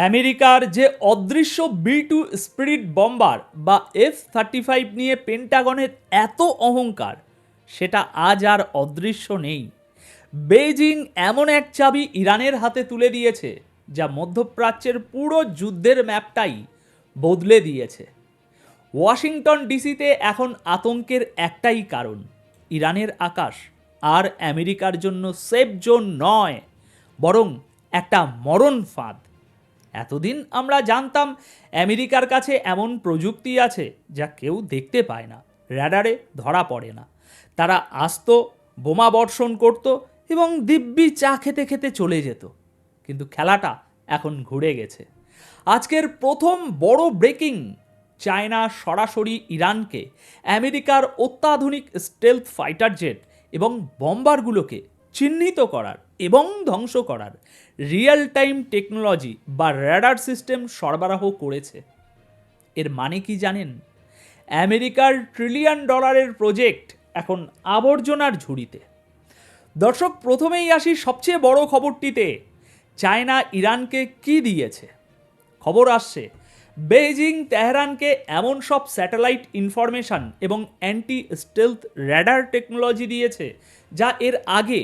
আমেরিকার যে অদৃশ্য B2 স্পিরিট বম্বার বা F-35 নিয়ে পেন্টাগনের এত অহংকার, সেটা আজ আর অদৃশ্য নেই। বেইজিং এমন এক চাবি ইরানের হাতে তুলে দিয়েছে যা মধ্যপ্রাচ্যের পুরো যুদ্ধের ম্যাপটাই বদলে দিয়েছে। ওয়াশিংটন ডিসিতে এখন আতঙ্কের একটাই কারণ, ইরানের আকাশ আর আমেরিকার জন্য সেফ জোন নয়, বরং একটা মরণ ফাঁদ। এতদিন আমরা জানতাম আমেরিকার কাছে এমন প্রযুক্তি আছে যা কেউ দেখতে পায় না, র্যাডারে ধরা পড়ে না। তারা আসতো, বোমা বর্ষণ করত এবং দিব্যি চা খেতে খেতে চলে যেত। কিন্তু খেলাটা এখন ঘুরে গেছে। আজকের প্রথম বড় ব্রেকিং, চায়না সরাসরি ইরানকে আমেরিকার অত্যাধুনিক স্টেলথ ফাইটার জেট এবং বম্বারগুলোকে চিহ্নিত করার এবং ধ্বংস করার রিয়েল টাইম টেকনোলজি বা র্যাডার সিস্টেম সরবরাহ করেছে। এর মানে কি জানেন? আমেরিকার $1 ট্রিলিয়ন প্রজেক্ট এখন আবর্জনার ঝুড়িতে। দর্শক, প্রথমেই আসি সবচেয়ে বড় খবরটিতে। চায়না ইরানকে কি দিয়েছে? খবর আসছে বেইজিং তেহরানকে এমন সব স্যাটেলাইট ইনফরমেশন এবং অ্যান্টি স্টেলথ র্যাডার টেকনোলজি দিয়েছে যা এর আগে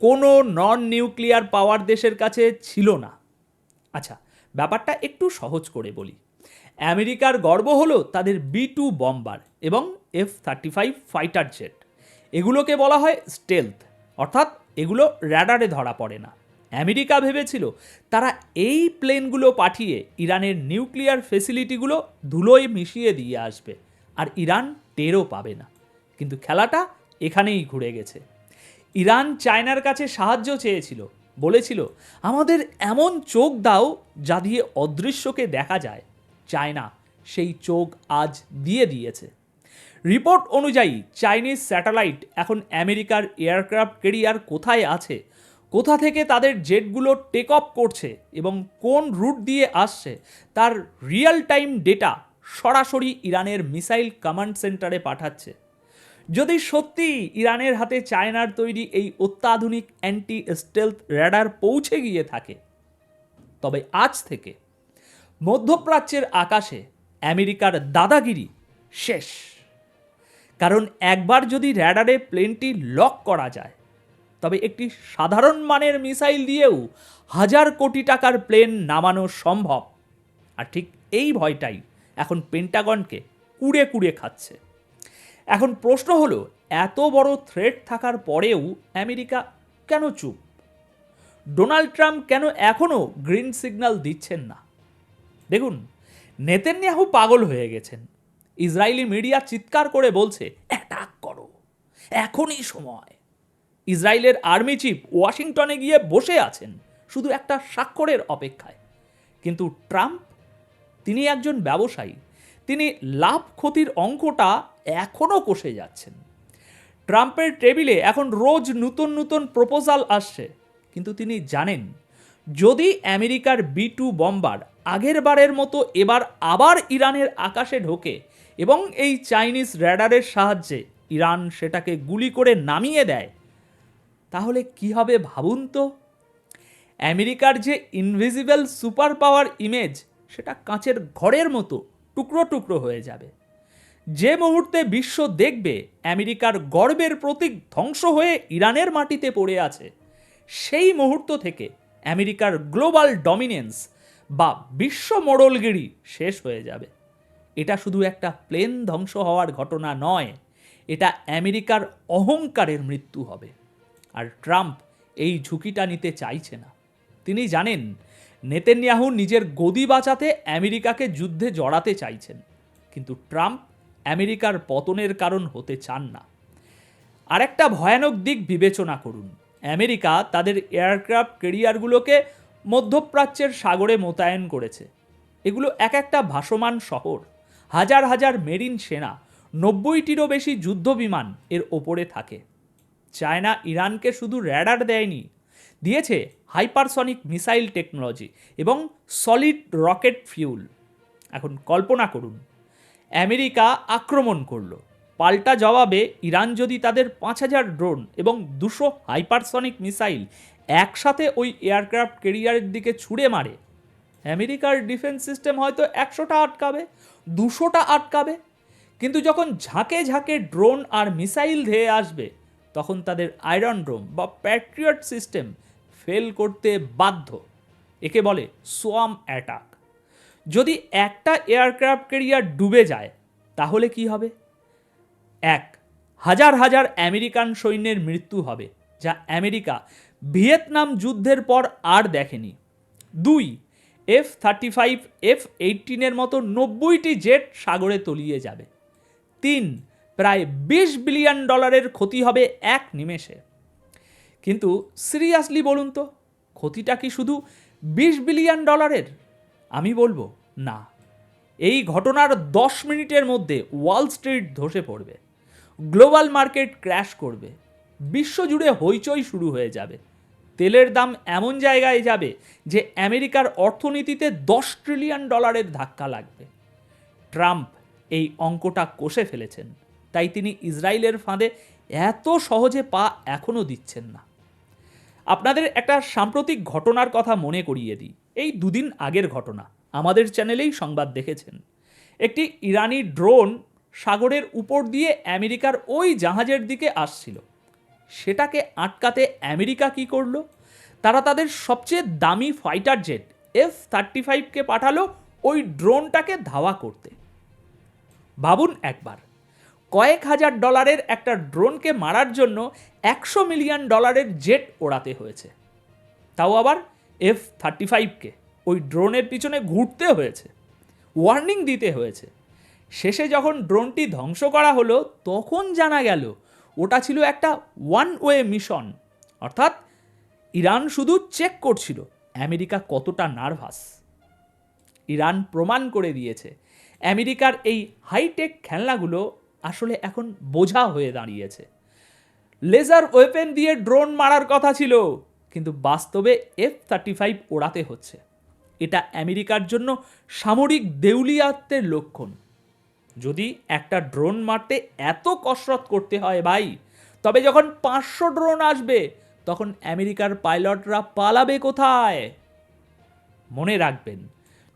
কোনো নন নিউক্লিয়ার পাওয়ার দেশের কাছে ছিল না। আচ্ছা, ব্যাপারটা একটু সহজ করে বলি। আমেরিকার গর্ব হলো তাদের B2 বম্বার এবং F-35 ফাইটার জেট। এগুলোকে বলা হয় স্টেলথ, অর্থাৎ এগুলো র্যাডারে ধরা পড়ে না। আমেরিকা ভেবেছিল তারা এই প্লেনগুলো পাঠিয়ে ইরানের নিউক্লিয়ার ফেসিলিটিগুলো ধুলোয় মিশিয়ে দিয়ে আসবে, আর ইরান টেরও পাবে না। কিন্তু খেলাটা এখানেই ঘুরে গেছে। ইরান চায়নার কাছে সাহায্য চেয়েছিল, বলেছিল আমাদের এমন চোখ দাও যা দিয়ে অদৃশ্যকে দেখা যায়। চায়না সেই চোখ আজ দিয়ে দিয়েছে। রিপোর্ট অনুযায়ী চাইনিজ স্যাটেলাইট এখন আমেরিকার এয়ারক্রাফট ক্যারিয়ার কোথায় আছে, কোথা থেকে তাদের জেটগুলো টেক অফ করছে এবং কোন রুট দিয়ে আসছে তার রিয়েল টাইম ডেটা সরাসরি ইরানের মিসাইল কমান্ড সেন্টারে পাঠাচ্ছে। যদি সত্যি ইরানের হাতে চায়নার তৈরি এই অত্যাধুনিক অ্যান্টি স্টেলথ র্যাডার পৌঁছে গিয়ে থাকে, তবে আজ থেকে মধ্যপ্রাচ্যের আকাশে আমেরিকার দাদাগিরি শেষ। কারণ একবার যদি র্যাডারে প্লেনটি লক করা যায়, তবে একটি সাধারণ মানের মিসাইল দিয়েও 1000 কোটি টাকার প্লেন নামানো সম্ভব। আর ঠিক এই ভয়টাই এখন পেন্টাগনকে কুড়ে কুড়ে খাচ্ছে। এখন প্রশ্ন হলো, এত বড় থ্রেট থাকার পরেও আমেরিকা কেন চুপ? ডোনাল্ড ট্রাম্প কেন এখনও গ্রিন সিগন্যাল দিচ্ছেন না? দেখুন, নেতানিয়াহু পাগল হয়ে গেছেন। ইসরায়েলি মিডিয়া চিৎকার করে বলছে অ্যাটাক করো, এখনই সময়। ইসরায়েলের আর্মি চিফ ওয়াশিংটনে গিয়ে বসে আছেন শুধু একটা স্বাক্ষরের অপেক্ষায়। কিন্তু ট্রাম্প, তিনি একজন ব্যবসায়ী, তিনি লাভ ক্ষতির অঙ্কটা এখনও কষে যাচ্ছেন। ট্রাম্পের টেবিলে এখন রোজ নতুন নতুন প্রপোজাল আসছে, কিন্তু তিনি জানেন যদি আমেরিকার B2 বম্বার আগের বারের মতো এবার আবার ইরানের আকাশে ঢোকে এবং এই চাইনিজ র্যাডারের সাহায্যে ইরান সেটাকে গুলি করে নামিয়ে দেয়, তাহলে কি হবে ভাবুন তো। আমেরিকার যে ইনভিজিবল সুপার পাওয়ার ইমেজ, সেটা কাঁচের ঘরের মতো টুকরো টুকরো হয়ে যাবে। যে মুহূর্তে বিশ্ব দেখবে আমেরিকার গর্বের প্রতীক ধ্বংস হয়ে ইরানের মাটিতে পড়ে আছে, সেই মুহূর্ত থেকে আমেরিকার গ্লোবাল ডমিনেন্স বা বিশ্ব মোড়লগিরি শেষ হয়ে যাবে। এটা শুধু একটা প্লেন ধ্বংস হওয়ার ঘটনা নয়, এটা আমেরিকার অহংকারের মৃত্যু হবে। আর ট্রাম্প এই ঝুঁকিটা নিতে চাইছে না। তিনি জানেন নেতানিয়াহু নিজের গদি বাঁচাতে আমেরিকাকে যুদ্ধে জড়াতে চাইছেন, কিন্তু ট্রাম্প আমেরিকার পতনের কারণ হতে চান না। আরেকটা ভয়ানক দিক বিবেচনা করুন। আমেরিকা তাদের এয়ারক্রাফট ক্যারিয়ারগুলোকে মধ্যপ্রাচ্যের সাগরে মোতায়েন করেছে। এগুলো এক একটা ভাসমান শহর, হাজার হাজার মেরিন সেনা, 90টিরও বেশি যুদ্ধ বিমান এর ওপরে থাকে। চায়না ইরানকে শুধু র্যাডার দেয়নি, দিয়েছে হাইপারসনিক মিসাইল টেকনোলজি এবং সলিড রকেট ফিউল। এখন কল্পনা করুন, আমেরিকা আক্রমণ করলো, পাল্টা জবাবে ইরান যদি তাদের 5000 ড্রোন এবং 200 হাইপারসনিক মিসাইল একসাথে ওই এয়ারক্রাফট ক্যারিয়ারের দিকে ছুড়ে মারে, আমেরিকার ডিফেন্স সিস্টেম হয়তো 100টা আটকাবে, 200টা আটকাবে, কিন্তু যখন ঝাঁকে ঝাঁকে ড্রোন আর মিসাইল ধেয়ে আসবে তখন তাদের আয়রন ডোম বা প্যাট্রিয়ট সিস্টেম ফেল করতে বাধ্য। একে বলে সোয়াম অ্যাটাক। যদি একটা এয়ারক্রাফট ক্যারিয়ার ডুবে যায় তাহলে কি হবে? এক, হাজার হাজার আমেরিকান সৈন্যের মৃত্যু হবে, যা আমেরিকা ভিয়েতনাম যুদ্ধের পর আর দেখেনি। 2, F-35, F-18 মতো 90টি জেট সাগরে তলিয়ে যাবে। 3, প্রায় $20 বিলিয়ন ক্ষতি হবে এক নিমেষে। কিন্তু সিরিয়াসলি বলুন তো, ক্ষতিটা কি শুধু $20 বিলিয়ন? আমি বলবো না। এই ঘটনার 10 মিনিটের মধ্যে ওয়াল স্ট্রিট ধসে পড়বে, গ্লোবাল মার্কেট ক্র্যাশ করবে, বিশ্বজুড়ে হইচই শুরু হয়ে যাবে, তেলের দাম এমন জায়গায় যাবে যে আমেরিকার অর্থনীতিতে $10 ট্রিলিয়ন ধাক্কা লাগবে। ট্রাম্প এই অঙ্কটা কষে ফেলেছেন, তাই তিনি ইসরায়েলের ফাঁদে এত সহজে পা এখনও দিচ্ছেন না। আপনাদের একটা সাম্প্রতিক ঘটনার কথা মনে করিয়ে দিই। এই 2 দিন আগের ঘটনা, আমাদের চ্যানেলেই সংবাদ দেখেছেন। একটি ইরানি ড্রোন সাগরের উপর দিয়ে আমেরিকার ওই জাহাজের দিকে আসছিল। সেটাকে আটকাতে আমেরিকা কি করলো? তারা তাদের সবচেয়ে দামি ফাইটার জেট F-35কে পাঠালো ওই ড্রোনটাকে ধাওয়া করতে। ভাবুন একবার, কয়েক হাজার ডলারের একটা ড্রোনকে মারার জন্য $100 মিলিয়ন জেট ওড়াতে হয়েছে। তাও আবার F-35কে ওই ড্রোনের পিছনে ঘুরতে হয়েছে, ওয়ার্নিং দিতে হয়েছে। শেষে যখন ড্রোনটি ধ্বংস করা হলো তখন জানা গেল ওটা ছিল একটা ওয়ান ওয়ে মিশন। অর্থাৎ ইরান শুধু চেক করছিল আমেরিকা কতটা নার্ভাস। ইরান প্রমাণ করে দিয়েছে আমেরিকার এই হাইটেক খেলনাগুলো আসলে এখন বোঝা হয়ে দাঁড়িয়েছে। লেজার ওয়েপেন দিয়ে ড্রোন মারার কথা ছিল, কিন্তু বাস্তবে F-35 ওড়াতে হচ্ছে। এটা আমেরিকার জন্য সামরিক দেউলিয়াত্বের লক্ষণ। যদি একটা ড্রোন মারতে এত কসরত করতে হয় ভাই, তবে যখন 500 ড্রোন আসবে তখন আমেরিকার পাইলটরা পালাবে কোথায়? মনে রাখবেন,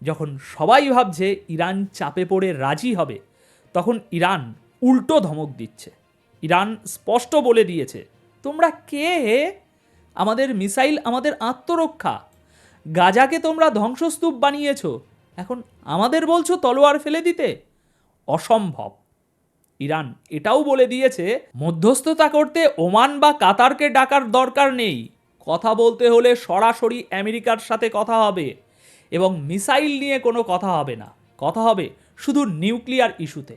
যখন সবাই ভাবছে ইরান চাপে পড়ে রাজি হবে, তখন ইরান উল্টো ধমক দিচ্ছে। ইরান স্পষ্ট বলে দিয়েছে, তোমরা কে হে? আমাদের মিসাইল আমাদের আত্মরক্ষা। গাজাকে তোমরা ধ্বংসস্তূপ বানিয়েছ, এখন আমাদের বলছো তলোয়ার ফেলে দিতে? অসম্ভব। ইরান এটাও বলে দিয়েছে, মধ্যস্থতা করতে ওমান বা কাতারকে ডাকার দরকার নেই। কথা বলতে হলে সরাসরি আমেরিকার সাথে কথা হবে, এবং মিসাইল নিয়ে কোনো কথা হবে না। কথা হবে শুধু নিউক্লিয়ার ইস্যুতে।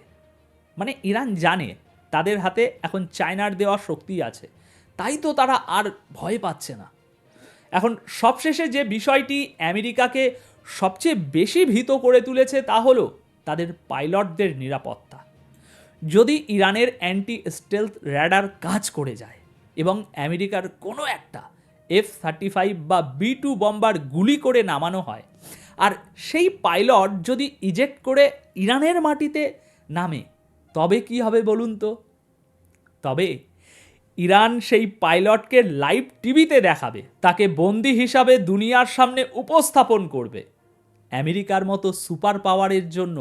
মানে ইরান জানে তাদের হাতে এখন চায়নার দেওয়া শক্তি আছে, তাই তো তারা আর ভয় পাচ্ছে না। এখন সবশেষে যে বিষয়টি আমেরিকাকে সবচেয়ে বেশি ভীত করে তুলেছে তা হলো তাদের পাইলটদের নিরাপত্তা। যদি ইরানের অ্যান্টি স্টেলথ র্যাডার কাজ করে যায় এবং আমেরিকার কোনো একটা F-35 বা B-2 বম্বার গুলি করে নামানো হয়, আর সেই পাইলট যদি ইজেক্ট করে ইরানের মাটিতে নামে, তবে কি হবে বলুন তো? তবে ইরান সেই পাইলটকে লাইভ টিভিতে দেখাবে, তাকে বন্দি হিসাবে দুনিয়ার সামনে উপস্থাপন করবে। আমেরিকার মতো সুপার পাওয়ারের জন্য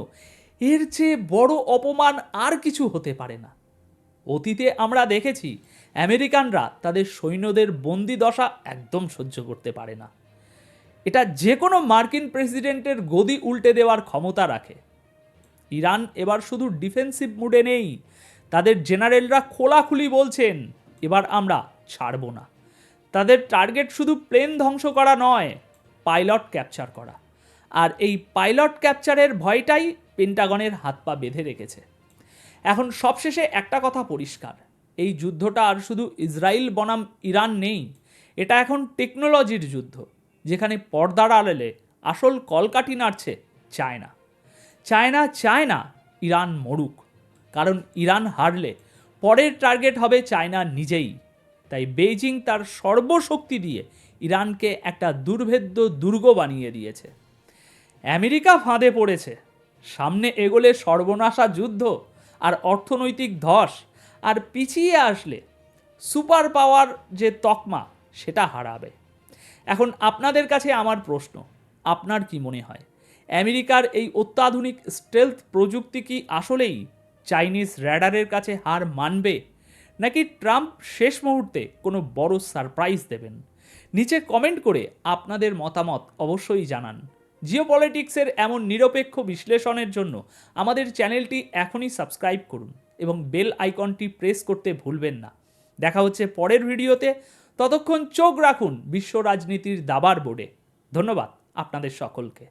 এর চেয়ে বড় অপমান আর কিছু হতে পারে না। অতীতে আমরা দেখেছি আমেরিকানরা তাদের সৈন্যদের বন্দি দশা একদম সহ্য করতে পারে না। এটা যে কোনো মার্কিন প্রেসিডেন্টের গদি উল্টে দেওয়ার ক্ষমতা রাখে। ইরান এবার শুধু ডিফেন্সিভ মুডে নেই, তাদের জেনারেলরা খোলাখুলি বলছেন এবার আমরা ছাড়ব না। তাদের টার্গেট শুধু প্লেন ধ্বংস করা নয়, পাইলট ক্যাপচার করা। আর এই পাইলট ক্যাপচারের ভয়টাই পেন্টাগনের হাত পা বেঁধে রেখেছে। এখন সবশেষে একটা কথা পরিষ্কার, এই যুদ্ধটা আর শুধু ইসরায়েল বনাম ইরান নেই, এটা এখন টেকনোলজির যুদ্ধ, যেখানে পর্দার আড়ালে আসল কলকাঠি নাড়ছে চায়না। চায়না চায় না ইরান মরুক, কারণ ইরান হারলে পরের টার্গেট হবে চায়না নিজেই। তাই বেইজিং তার সর্বশক্তি দিয়ে ইরানকে একটা দুর্ভেদ্য দুর্গ বানিয়ে দিয়েছে। আমেরিকা ফাঁদে পড়েছে, সামনে এগোলে সর্বনাশা যুদ্ধ আর অর্থনৈতিক ধস, আর পিছিয়ে আসলে সুপার পাওয়ার যে তকমা সেটা হারাবে। এখন আপনাদের কাছে আমার প্রশ্ন, আপনার কি মনে হয় আমেরিকার এই অত্যাধুনিক স্টেলথ প্রযুক্তি কি আসলেই চাইনিজ র্যাডারের কাছে হার মানবে, নাকি ট্রাম্প শেষ মুহূর্তে কোনো বড় সারপ্রাইজ দেবেন? নিচে কমেন্ট করে আপনাদের মতামত অবশ্যই জানান। জিওপলিটিক্সের এমন নিরপেক্ষ বিশ্লেষণের জন্য আমাদের চ্যানেলটি এখনই সাবস্ক্রাইব করুন এবং বেল আইকনটি প্রেস করতে ভুলবেন না। দেখা হচ্ছে পরের ভিডিওতে, ততক্ষণ চোখ রাখুন বিশ্ব রাজনীতির দাবার বোর্ডে। ধন্যবাদ আপনাদের সকলকে।